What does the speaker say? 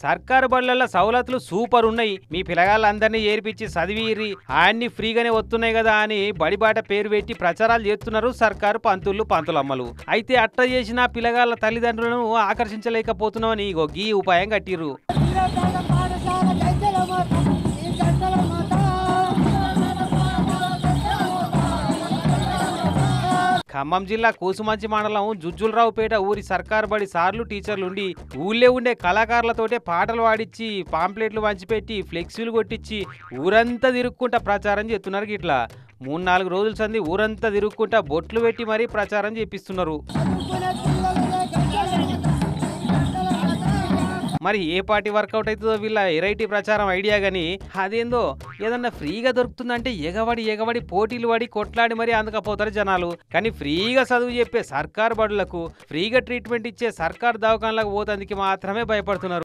సర్కారు బడులలో సౌలతులు సూపర్ ఉన్నాయి, మీ పిల్లగాళ్ళందరినీ ఏర్పించి చదివిర్రి, అన్ని ఫ్రీగానే వస్తున్నాయి కదా అని బడిబాట పేరు పెట్టి ప్రచారాలు చేస్తున్నారు సర్కారు పంతులమ్మలు. అయితే అట్ట చేసిన పిల్లగాళ్ళ తల్లిదండ్రులను ఆకర్షించలేకపోతున్నామని గీ ఉపాయం కట్టిర్రు. ఖమ్మం జిల్లా కూసుమంచి మండలం జుజ్జులరావుపేట ఊరి సర్కారు బడి సార్లు టీచర్లుండి ఊళ్ళే ఉండే కళాకారులతోటే పాటలు పాడించి పాంప్లెట్లు పంచిపెట్టి ఫ్లెక్సీలు కొట్టించి ఊరంతా తిరుక్కుంటా ప్రచారం చేస్తున్నారు. గిట్లా 3-4 రోజుల సంది ఊరంతా తిరుక్కుంటా బొట్లు పెట్టి మరీ ప్రచారం చేపిస్తున్నారు. మరి ఏ పార్టీ వర్కౌట్ అవుతుందో వీళ్ళ వెరైటీ ప్రచారం ఐడియా గానీ అదేందో ఏదన్నా ఫ్రీగా దొరుకుతుందంటే ఎగబడి పోటీలు పడి కొట్లాడి మరీ అందకపోతారు జనాలు. కానీ ఫ్రీగా చదువు చెప్పే సర్కారు బడులకు, ఫ్రీగా ట్రీట్మెంట్ ఇచ్చే సర్కారు దవాఖానలకు పోతందుకు మాత్రమే భయపడుతున్నారు.